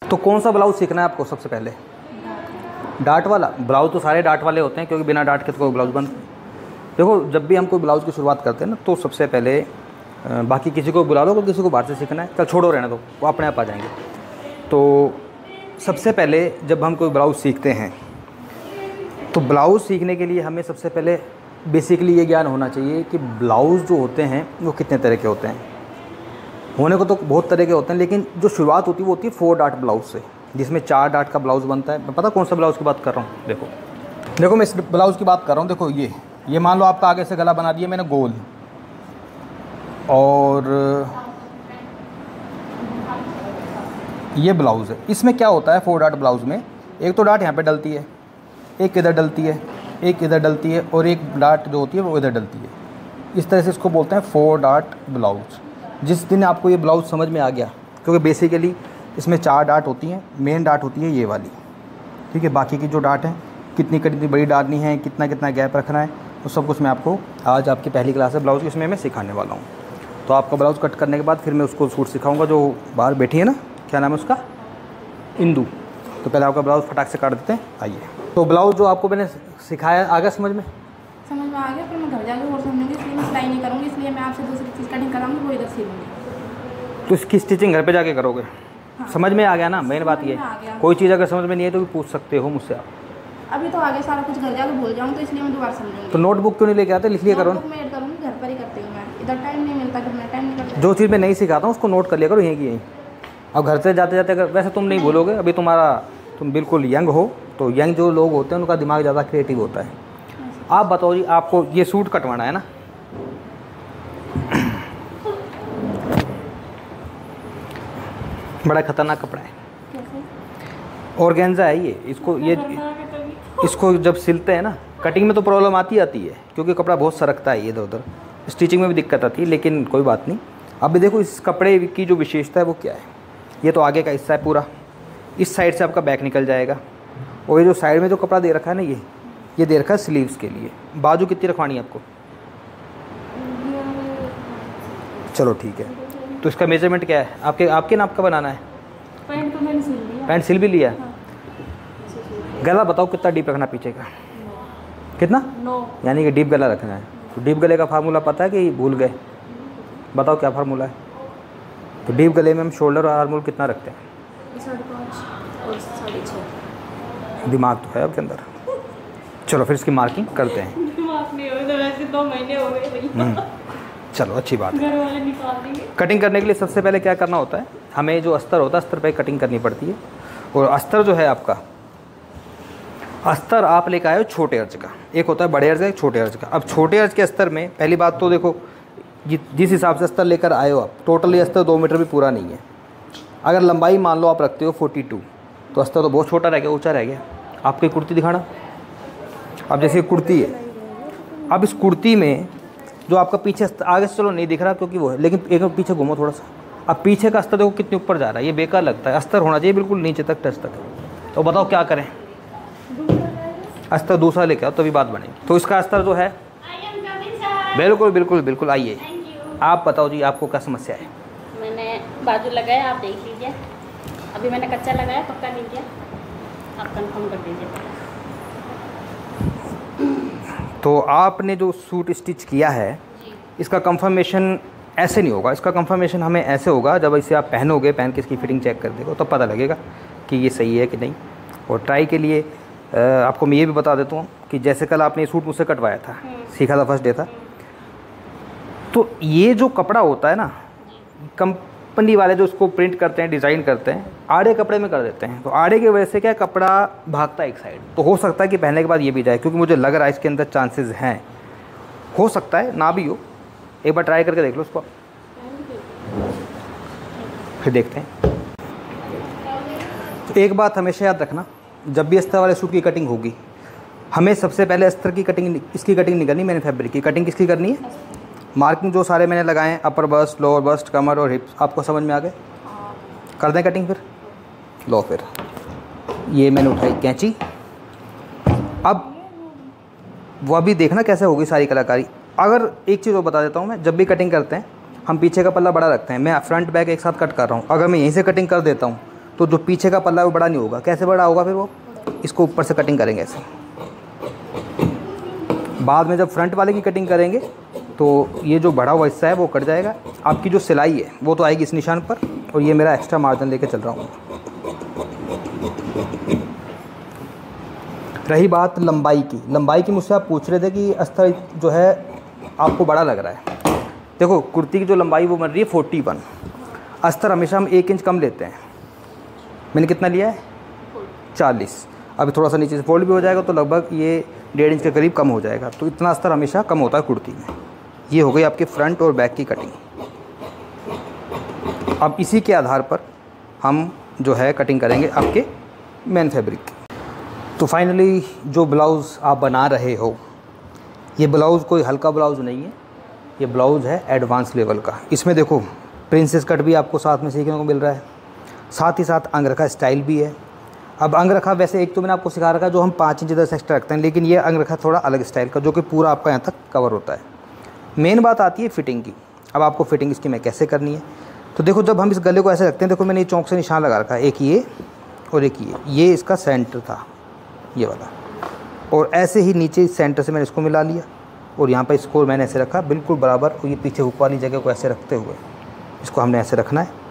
तो कौन सा ब्लाउज़ सीखना है आपको सबसे पहले? डार्ट वाला। ब्लाउज़ तो सारे डार्ट वाले होते हैं, क्योंकि बिना डार्ट के तो कोई ब्लाउज़ बन। देखो, जब भी हम कोई ब्लाउज़ की शुरुआत करते हैं ना, तो सबसे पहले बाकी किसी को बुला लो, अगर किसी को बाहर से सीखना है, चल छोड़ो, रहने दो, वो अपने आप आ जाएंगे। तो सबसे पहले जब हम कोई ब्लाउज़ सीखते हैं, तो ब्लाउज़ सीखने के लिए हमें सबसे पहले बेसिकली ये ज्ञान होना चाहिए कि ब्लाउज़ जो होते हैं वो कितने तरह के होते हैं। होने को तो बहुत तरह के होते हैं, लेकिन जो शुरुआत होती है वो होती है 4 डार्ट ब्लाउज़ से, जिसमें 4 डार्ट का ब्लाउज़ बनता है। मैं पता कौन सा ब्लाउज़ की बात कर रहा हूँ? देखो मैं इस ब्लाउज़ की बात कर रहा हूँ। देखो ये मान लो आपका आगे से गला बना दिया मैंने गोल, और ये ब्लाउज़ है। इसमें क्या होता है 4 डार्ट ब्लाउज़ में, एक तो डार्ट यहाँ पे डलती है, एक इधर डलती है, एक इधर डलती है, और एक डार्ट जो होती है वो इधर डलती है। इस तरह से इसको बोलते हैं 4 डार्ट ब्लाउज़। जिस दिन आपको ये ब्लाउज़ समझ में आ गया, क्योंकि बेसिकली इसमें 4 डार्ट होती हैं, मेन डार्ट होती है ये वाली, ठीक है। बाकी की जो डार्ट है, कितनी बड़ी डालनी है, कितना गैप रखना है, तो सब कुछ मैं आपको आज आपकी पहली क्लास है ब्लाउज़ की, इसमें मैं सिखाने वाला हूँ। तो आपका ब्लाउज़ कट करने के बाद फिर मैं उसको सूट सिखाऊँगा। जो बाहर बैठी है ना, क्या नाम है उसका, इंदू। तो पहले आपका ब्लाउज़ फटाक से काट देते हैं, आइए। तो ब्लाउज़ जो आपको मैंने सिखाया, आ गया समझ में? समझ में आ गया। फिर मैं घर जाकर और समझूंगी, इसलिए मैं सिलाई नहीं करूँगी, इसलिए मैं आपसे दूसरी चीज़ कटिंग कराऊंगी, वो इधर सिलूँगी। तो इसकी स्टिचिंग घर पे जाके करोगे? हाँ। समझ में आ गया ना? मेन बात ये, कोई चीज़ अगर समझ में नहीं है तो भी पूछ सकते हो मुझसे आप। अभी तो आगे सारा कुछ घर जाकर भूल जाऊँ, तो इसलिए मैं दोबारा समझूंगी। तो नोटबुक क्यों नहीं लेके आते? लिख लिया करो। नोटबुक मैं ऐड करूँगी, घर पर ही करती हूँ मैं, इधर टाइम नहीं मिलता, घर में टाइम नहीं करता। जो चीज़ मैं नहीं सिखाता हूँ उसको नोट कर लिया करो, यहीं की यहीं। अब घर से जाते जाते अगर, वैसे तुम नहीं भूलोगे, अभी तुम बिल्कुल यंग हो, तो यंग जो लोग होते हैं उनका दिमाग ज़्यादा क्रिएटिव होता है। आप बताओ जी, आपको ये सूट कटवाना है ना? बड़ा खतरनाक कपड़ा है, ऑर्गेन्जा है ये। इसको जब सिलते हैं ना, कटिंग में तो प्रॉब्लम आती है, क्योंकि कपड़ा बहुत सरकता है इधर उधर, स्टिचिंग में भी दिक्कत आती है, लेकिन कोई बात नहीं। अभी देखो इस कपड़े की जो विशेषता है वो क्या है। ये तो आगे का हिस्सा है पूरा, इस साइड से आपका बैक निकल जाएगा, और ये जो साइड में जो कपड़ा दे रखा है ना, ये दे रखा है स्लीव्स के लिए। बाजू कितनी रखवानी है आपको? चलो ठीक है। तो इसका मेजरमेंट क्या है? आपके नाप का बनाना है? पैंट तो मैंने सिल लिया। पैंट सिल भी लिया? हाँ। गला बताओ कितना डीप रखना पीछे का? कितना? 9। यानी कि डीप गला रखना है। तो डीप गले का फार्मूला पता है कि भूल गए? बताओ क्या फार्मूला है? तो डीप गले में हम शोल्डर और आर्म होल कितना रखते हैं? 5.5 और 6.5। दिमाग तो है आपके अंदर। चलो फिर इसकी मार्किंग करते हैं। दिमाग नहीं हो, वैसे 2 महीने हो गए। चलो अच्छी बात है। घर वाले निकाल देंगे। कटिंग करने के लिए सबसे पहले क्या करना होता है, हमें जो अस्तर होता है, अस्तर पे कटिंग करनी पड़ती है। और अस्तर जो है आपका, अस्तर आप लेकर आए हो छोटे अर्ज का, एक होता है बड़े अर्ज का, एक छोटे अर्ज का। अब छोटे अर्ज के अस्तर में पहली बात तो देखो, जिस हिसाब से अस्तर लेकर आए हो आप, टोटली अस्तर 2 मीटर भी पूरा नहीं है। अगर लंबाई मान लो आप रखते हो 42, तो अस्तर तो बहुत छोटा रह गया, ऊँचा रह गया। आपकी कुर्ती दिखाना। अब जैसे कुर्ती है, अब इस कुर्ती में जो आपका पीछे आगे से चलो नहीं दिख रहा क्योंकि वो है, लेकिन एक पीछे घूमो थोड़ा सा। अब पीछे का अस्तर देखो कितने ऊपर जा रहा है, ये बेकार लगता है। अस्तर होना चाहिए बिल्कुल नीचे तक, टच तक। तो बताओ क्या करें? अस्तर दूसरा लेके आओ तभी बात बनेगी। तो इसका अस्तर जो है, बिल्कुल बिल्कुल बिल्कुल। आइए आप बताओ जी, आपको क्या समस्या है? मैंने बाजू लगाया, आप देख लीजिए। अभी मैंने कच्चा लगाया, पक्का नहीं किया, आप कंफर्म कर दीजिए। तो आपने जो सूट स्टिच किया है, इसका कंफर्मेशन ऐसे नहीं होगा। इसका कंफर्मेशन हमें ऐसे होगा, जब इसे आप पहनोगे, पहन के इसकी फिटिंग चेक कर देखो, तो पता लगेगा कि ये सही है कि नहीं। और ट्राई के लिए आपको मैं ये भी बता देता हूँ कि जैसे कल आपने ये सूट मुझसे कटवाया था, सीखा था, फर्स्ट डे था, तो ये जो कपड़ा होता है ना, कंपनी वाले जो इसको प्रिंट करते हैं, डिज़ाइन करते हैं, आड़े कपड़े में कर देते हैं। तो आड़े की वजह से क्या, कपड़ा भागता है एक साइड। तो हो सकता है कि पहनने के बाद ये भी जाए, क्योंकि मुझे लग रहा है इसके अंदर चांसेस हैं। हो सकता है ना भी हो, एक बार ट्राई करके देख लो उसको, फिर देखते हैं। तो एक बात हमेशा याद रखना, जब भी अस्तर वाले सूट की कटिंग होगी, हमें सबसे पहले अस्तर की कटिंग, इसकी कटिंग नहीं करनी, मैंने फैब्रिक की कटिंग किसकी करनी है? मार्किंग जो सारे मैंने लगाए हैं, अपर बस्ट, लोअर बस्ट, कमर और हिप्स, आपको समझ में आ गए? कर दें कटिंग फिर? लो फिर, ये मैंने उठाई कैंची। अब वह भी देखना कैसे होगी सारी कलाकारी। अगर एक चीज़ और बता देता हूँ मैं, जब भी कटिंग करते हैं हम पीछे का पल्ला बड़ा रखते हैं। मैं फ्रंट बैक एक साथ कट कर रहा हूँ, अगर मैं यहीं से कटिंग कर देता हूँ तो जो पीछे का पल्ला है वो बड़ा नहीं होगा। कैसे बड़ा होगा फिर वो, इसको ऊपर से कटिंग करेंगे ऐसे। बाद में जब फ्रंट वाले की कटिंग करेंगे तो ये जो बड़ा हुआ हिस्सा है वो कट जाएगा। आपकी जो सिलाई है वो तो आएगी इस निशान पर, और ये मेरा एक्स्ट्रा मार्जिन लेके चल रहा हूँ। रही बात लंबाई की मुझसे आप पूछ रहे थे कि अस्तर जो है आपको बड़ा लग रहा है। देखो कुर्ती की जो लंबाई वो बन रही है 41, अस्तर हमेशा हम 1 इंच कम लेते हैं। मैंने कितना लिया है 40। अभी थोड़ा सा नीचे से फोल्ड भी हो जाएगा तो लगभग ये 1.5 इंच के करीब कम हो जाएगा। तो इतना अस्तर हमेशा कम होता है कुर्ती में। ये हो गई आपके फ्रंट और बैक की कटिंग। अब इसी के आधार पर हम जो है कटिंग करेंगे आपके मेन फैब्रिक की। तो फाइनली जो ब्लाउज़ आप बना रहे हो, ये ब्लाउज़ कोई हल्का ब्लाउज़ नहीं है, ये ब्लाउज़ है एडवांस लेवल का। इसमें देखो प्रिंसेस कट भी आपको साथ में सीखने को मिल रहा है, साथ ही साथ अंगरखा स्टाइल भी है। अब अंगरखा वैसे एक तो मैंने आपको सिखा रखा जो हम 5 इंच 10 एक्स्ट्रा रखते हैं, लेकिन ये अंगरखा थोड़ा अलग स्टाइल का जो कि पूरा आपका यहाँ तक कवर होता है। मेन बात आती है फिटिंग की। अब आपको फिटिंग इसकी मैं कैसे करनी है, तो देखो जब हम इस गले को ऐसे रखते हैं, देखो मैंने ये चौक से निशान लगा रखा है, एक ये और एक ये इसका सेंटर था ये वाला, और ऐसे ही नीचे इस सेंटर से मैंने इसको मिला लिया और यहाँ पर इसको मैंने ऐसे रखा बिल्कुल बराबर, और ये पीछे हुक वाली जगह को ऐसे रखते हुए इसको हमने ऐसे रखना है।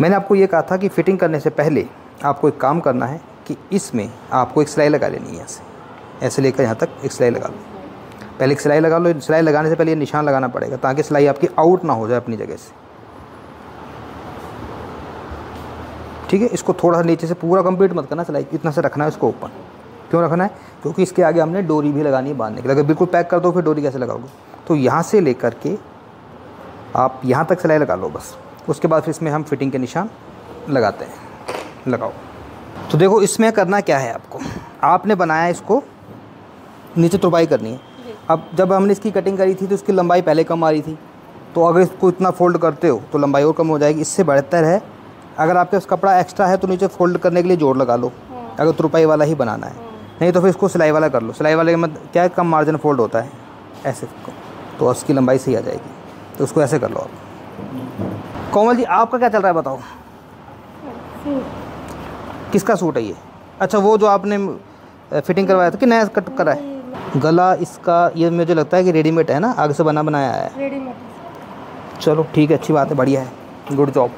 मैंने आपको ये कहा था कि फ़िटिंग करने से पहले आपको एक काम करना है कि इसमें आपको एक सिलाई लगा लेनी है। ऐसे लेकर यहाँ तक एक सिलाई लगा लो, पहले एक सिलाई लगा लो। सिलाई लगाने से पहले ये निशान लगाना पड़ेगा ताकि सिलाई आपकी आउट ना हो जाए अपनी जगह से, ठीक है। इसको थोड़ा सा नीचे से पूरा कंप्लीट मत करना, सिलाई इतना से रखना है इसको ओपन। क्यों रखना है, क्योंकि इसके आगे हमने डोरी भी लगानी है बांधने के लिए। अगर बिल्कुल पैक कर दो फिर डोरी कैसे लगाओगे, तो यहाँ से लेकर के आप यहाँ तक सिलाई लगा लो बस। उसके बाद फिर इसमें हम फिटिंग के निशान लगाते हैं, लगाओ। तो देखो इसमें करना क्या है, आपने बनाया इसको नीचे तुरपाई करनी है। अब जब हमने इसकी कटिंग करी थी तो इसकी लंबाई पहले कम आ रही थी, तो अगर इसको इतना फोल्ड करते हो तो लंबाई और कम हो जाएगी। इससे बेहतर है अगर आपके पास कपड़ा एक्स्ट्रा है तो नीचे फोल्ड करने के लिए जोड़ लगा लो, अगर तुरपाई वाला ही बनाना है। नहीं तो फिर इसको सिलाई वाला कर लो। सिलाई वाले में क्या कम मार्जिन फोल्ड होता है ऐसे, तो उसकी लंबाई सही आ जाएगी। तो उसको ऐसे कर लो आप। कोमल जी आपका क्या चल रहा है बताओ, किसका सूट है ये? अच्छा वो जो आपने फिटिंग करवाया था कि नया कट करा है? गला इसका ये मुझे लगता है कि रेडीमेड है ना, आगे से बना बनाया है। रेडीमेड। चलो ठीक है, अच्छी बात है, बढ़िया है, गुड जॉब।